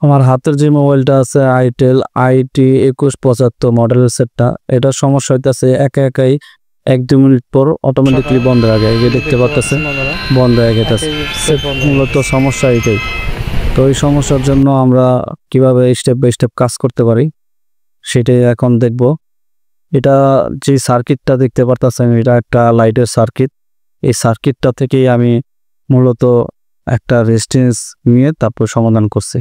আমার হাতের যে মোবাইলটা আছে আইটেল IT2175 মডেলের সেটটা, এটা সমস্যা হইতেছে একাই 1-2 মিনিট পর অটোমেটিকলি বন্ধ হয়ে যায়। এই যে দেখতে পাচ্ছেন বন্ধ হয়ে গেছে। মূলত সমস্যা এটাই। তো এই সমস্যার জন্য আমরা কিভাবে স্টেপ বাই স্টেপ কাজ করতে পারি সেটাই এখন দেখব। এটা যে সার্কিটটা দেখতে পারতেছেন, এটা একটা লাইটের সার্কিট। এই সার্কিটটা থেকেই আমি মূলত একটা রেজিস্ট্যান্স নিয়ে তারপর সমাধান করছি।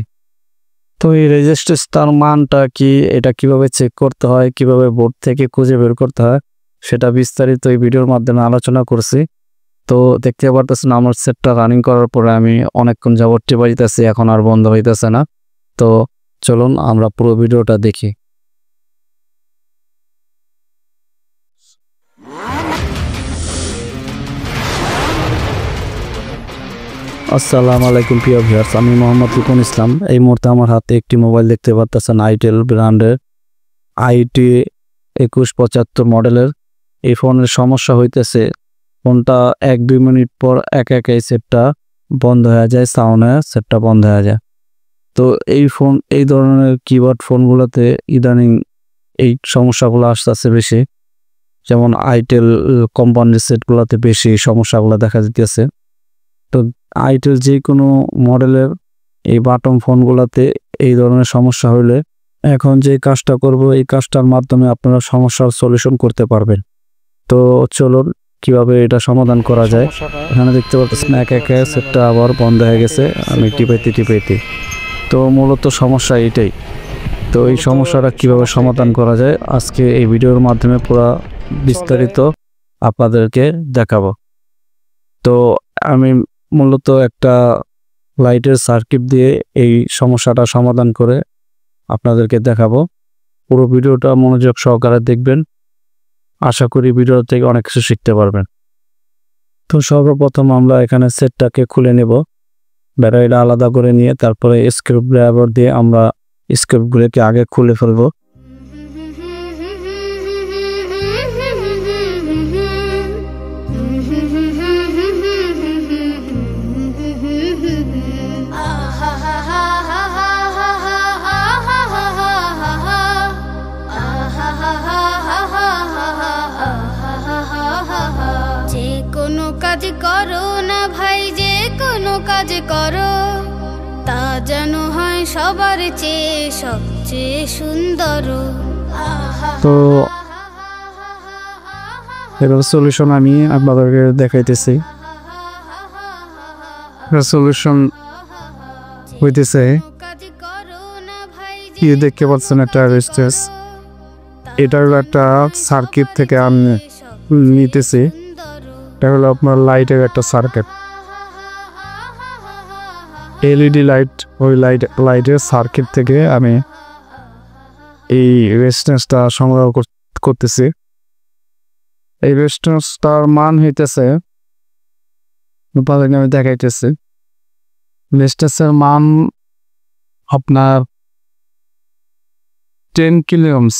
তো এই রেজিস্ট্যান্সটার মানটা কি, এটা কিভাবে চেক করতে হয়, কিভাবে বোর্ড থেকে খুঁজে বের করতে হয়, সেটা বিস্তারিত এই ভিডিওর মাধ্যমে আলোচনা করছি। তো দেখতে পারতেছেন আমার সেটটা রানিং করার পরে আমি অনেকক্ষণ যাবত টিপাইতেছি, এখন আর বন্ধ হইতেছে না। তো চলুন আমরা পুরো ভিডিওটা দেখি। আসসালামু আলাইকুম প্রিয় ভিউয়ার্স, আমি মোহাম্মদ রিপন ইসলাম। এই মুহূর্তে আমার হাতে একটি মোবাইল দেখতে পাচ্ছেন আইটেল ব্র্যান্ডের IT2175 মডেলের। এই ফোনের সমস্যা হইতেছে ফোনটা 1-2 মিনিট পর একাই সেটটা বন্ধ হয়ে যায়, সাউন্ডে সেটটা বন্ধ হয়ে যায়। তো এই ধরনের কিবোর্ড ফোনগুলোতে ইদানিং এই সমস্যাগুলো আসতেছে বেশি, যেমন আইটেল কোম্পানির সেটগুলোতে বেশি সমস্যাগুলো দেখা দিতেছে। তো আইটেল যে কোনো মডেলের এই বাটন ফোনগুলোতে এই ধরনের সমস্যা হলে এখন যে কাজটা করব, এই কাজটার মাধ্যমে আপনারা সমস্যার সলিউশন করতে পারবেন। তো চলুন কিভাবে এটা সমাধান করা যায়। এখানে দেখতে পাচ্ছেন একা সেটটা আবার বন্ধ হয়ে গেছে আমি টিপাইতে। তো মূলত সমস্যা এটাই। তো এই সমস্যাটা কিভাবে সমাধান করা যায় আজকে এই ভিডিওর মাধ্যমে পুরো বিস্তারিত আপনাদেরকে দেখাবো। তো আমি মূলত একটা লাইটের সার্কিট দিয়ে এই সমস্যাটা সমাধান করে আপনাদেরকে দেখাবো। পুরো ভিডিওটা মনোযোগ সহকারে দেখবেন, আশা করি ভিডিও থেকে অনেক কিছু শিখতে পারবেন। তো সর্বপ্রথম আমরা এখানে সেটটাকে খুলে নেব, ব্যাটারিটা আলাদা করে নিয়ে তারপরে স্ক্রু ড্রাইভার দিয়ে আমরা স্ক্রুগুলোকে আগে খুলে ফেলবো। কাজ করো না ভাই, যে কোনো কাজ করো তা যেন হয় সবার চেয়ে সবচেয়ে সুন্দর। তো এবার সলিউশন আমি আপনাদেরকে দেখাইতেছি। সলিউশন হইতেছে কি দেখতে পাচ্ছেন, একটা রেজিস্ট্যান্স। এটা হলো একটা সার্কিট থেকে আমি নিতেছি। এটা হলো আপনার লাইটের একটা সার্কিট, এলইডি লাইট। ওই লাইটের সার্কিট থেকে আমি এই রেজিস্ট্যান্সটা সংগ্রহ করতেছি। এই রেজিস্ট্যান্সটার মান হইতেছে, আমি দেখাইতেছি। রেজিস্ট্যান্সের মান আপনার 10 কিলো ওহমস।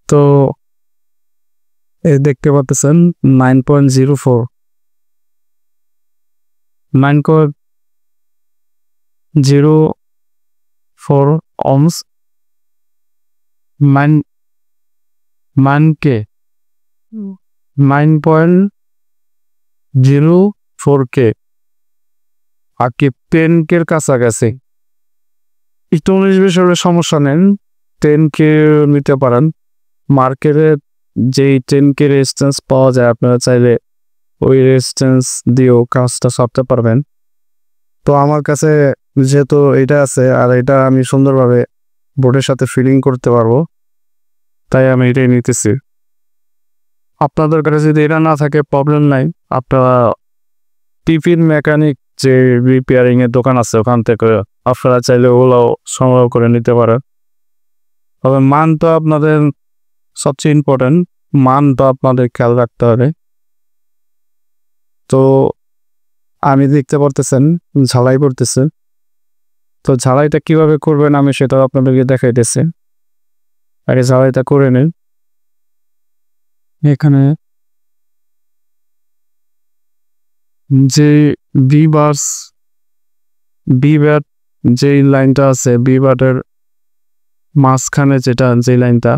তো এই দেখতে পাচ্ছেন 9.04 ohms, 9.04K আর কি 10K কাছাকাছি। একটু 19-20 সমস্যা নেন, 10K নিতে পারেন। মার্কেটে যেই 10K রেজিস্ট্যান্স পাওয়া যায়, আপনারা চাইলে ওই রেজিস্ট্যান্স দিয়েও কাজটা সারতে পারবেন। তো আমার কাছে যেহেতু এটা আছে আর এটা আমি সুন্দরভাবে বোর্ডের সাথে ফিলিং করতে পারবো, তাই আমি এটাই নিতেছি। আপনাদের কাছে যদি এটা না থাকে প্রবলেম নাই, আপনারা টিফিন মেকানিক যে রিপেয়ারিংয়ের দোকান আছে ওখান থেকে আপনারা চাইলে ওগুলোও সংগ্রহ করে নিতে পারেন। তবে মান তো আপনাদের সবচেয়ে ইম্পর্টেন্ট, মান তো আপনাদের খেয়াল রাখতে হবে। তো আমি দেখতে পারতেছেন ঝালাই করতেছে। তো ঝালাইটা কিভাবে করবেন আমি সেটাও আপনাদেরকে দেখাইতেছি। আগে ঝালাইটা করে নিন। এখানে যে V-বাস বি ব্যাট যেই লাইনটা আছে, বি ব্যাটের মাঝখানে যে লাইনটা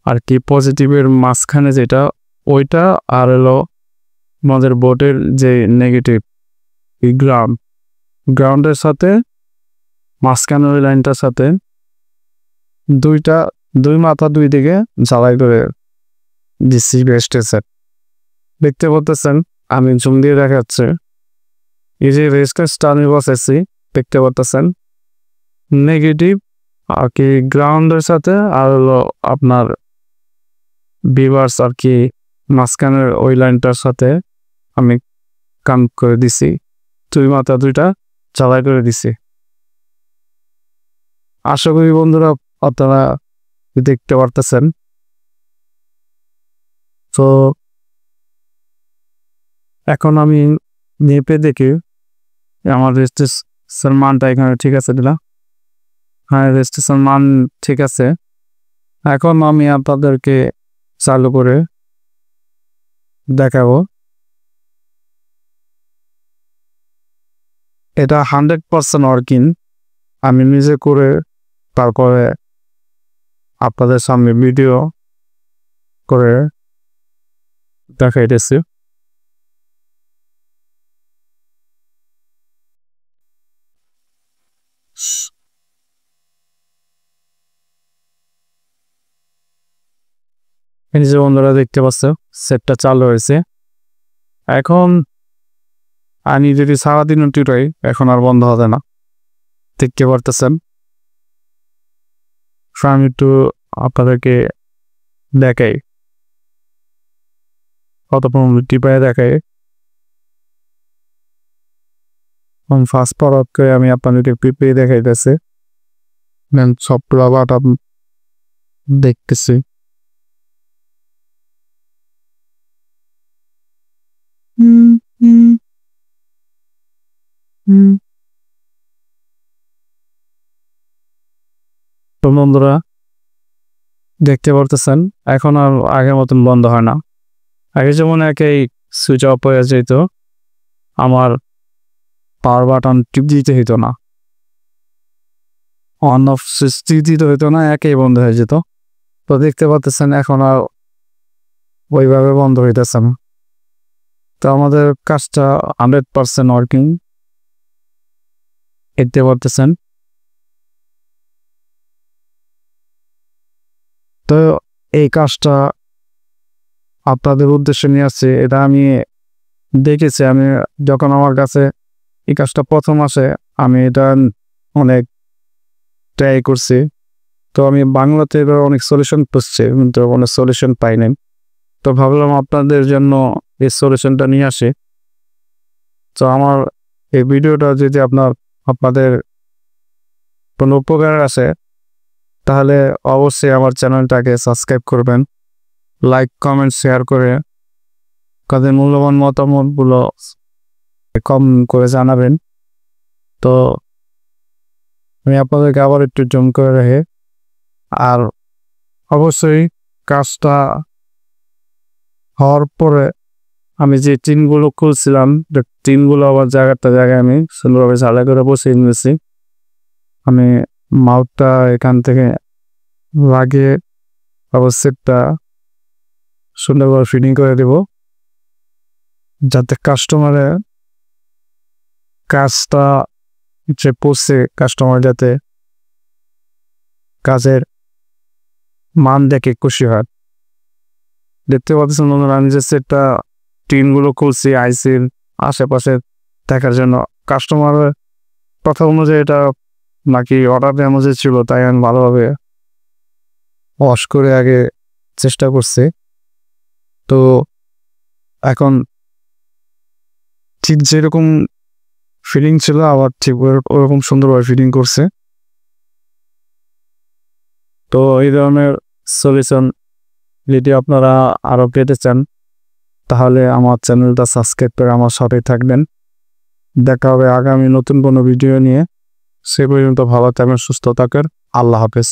আর কি, পজিটিভের মাঝখানে যেটা ওইটা, আর হলো আমাদের বোর্ডের যে নেগেটিভ গ্রাউন্ডের সাথে মাঝখানে ওই লাইনটার সাথে দুই মাথা দুই দিকে জ্বালাই করে দিচ্ছি রেজিস্ট্রেশন। দেখতে পাচ্ছেন আমি জুম দিয়ে দেখাচ্ছি, এই যে রেজিস্ট্রেশনটা আমি বসাইছি দেখতে পাচ্ছেন নেগেটিভ আর কি গ্রাউন্ডের সাথে, আর হলো আপনার বিভার্স আর কি মাঝখানের ওই লাইনটার সাথে আমি কানেক্ট করে দিছি, দুই মাথা দুইটা জ্বালাই করে দিছি। আশা করি বন্ধুরা আপনারা দেখতে পারতেছেন। তো এখন আমি মেপে দেখি আমার রেজিস্ট্রেশন মানটা এখানে ঠিক আছে দিলা, হ্যাঁ রেজিস্ট্রেশন মান ঠিক আছে। এখন আমি আপনাদেরকে চালু করে দেখাবো, এটা 100% ওয়ার্কিং। আমি নিজে করে তারপরে আপনাদের সামনে ভিডিও করে দেখাইতেছি। এই যে বন্ধুরা দেখতে পাচ্ছ সেটটা চালু হয়েছে। এখন আমি যদি সারাদিন টিটাই এখন আর বন্ধ হবে না, দেখতে পারতেছেন। আমি একটু আপনাদেরকে দেখাই, কত টিপায় দেখাই। ফার্স্ট প্রোডাক্টকে আমি আপনাদেরকে পিপে দেখাইতেছি, সব প্রোডাক্ট আমি দেখতেছি। তো বন্ধুরা দেখতে পারতেছেন এখন আর আগের মতন বন্ধ হয় না। আগে যেমন একেই সুইচ অফ হয়ে যেত, আমার পাওয়ার বাটন টিপ দিতে হইতো না, অন অফ সুইচ টিপ দিতে হইতো না, একেই বন্ধ হয়ে যেত। তো দেখতে পাচ্ছেন এখন আর ওইভাবে বন্ধ হইতেছে না। তো আমাদের কাজটা 100% ওয়ার্কিং দেখতে পারতেছেন। তো এই কাজটা আপনাদের উদ্দেশ্যে নিয়ে আসছে, এটা আমি দেখেছি। আমি যখন আমার কাছে এই কাজটা প্রথম আসে আমি এটা অনেক ট্রাই করছি। তো আমি বাংলাতে এবার অনেক সলিউশন খুঁজছি কিন্তু অনেক সলিউশন পাই নাই। তো ভাবলাম আপনাদের জন্য এই সলিউশনটা নিয়ে আসি। তো আমার এই ভিডিওটা যদি আপনাদের কোনো উপকার আসে তাহলে অবশ্যই আমার চ্যানেলটাকে সাবস্ক্রাইব করবেন, লাইক কমেন্ট শেয়ার করে কাদের মূল্যবান মতামতগুলো কম করে জানাবেন। তো আমি আপনাদেরকে আবার একটু জুম করে রেখে, আর অবশ্যই কাজটা হওয়ার পরে আমি যে টিনগুলো খুলছিলাম টিনগুলো আবার জায়গায় আমি সুন্দরভাবে ঝালাই করে বসিয়ে নিয়েছি। আমি মাউথটা এখান থেকে লাগিয়ে আবার সেটটা সুন্দরভাবে ফিটিং করে দেব, যাতে কাস্টমারের কাজটা যে পড়ছে কাস্টমার যাতে কাজের মান দেখে খুশি হয়। দেখতে পাচ্ছেন বন্ধুরা আমি যে সেটটা টিনগুলো খুলছি আইসির আশেপাশে দেখার জন্য, কাস্টমারের কথা অনুযায়ী এটা নাকি অর্ডার দেওয়া অনুযায়ী ছিল, তাই আমি ভালোভাবে ওয়াশ করে আগে চেষ্টা করছি। তো এখন ঠিক যেরকম ফিটিং ছিল আবার ঠিক ওরকম সুন্দরভাবে ফিটিং করছে। তো এই ধরনের সলিউশন যদি আপনারা আরও পেতে চান তাহলে আমার চ্যানেলটা সাবস্ক্রাইব করে আমার সাথে থাকবেন। দেখা হবে আগামী নতুন কোনো ভিডিও নিয়ে। সে পর্যন্ত ভালো থাকবেন, সুস্থ থাকেন। আল্লাহ হাফেজ।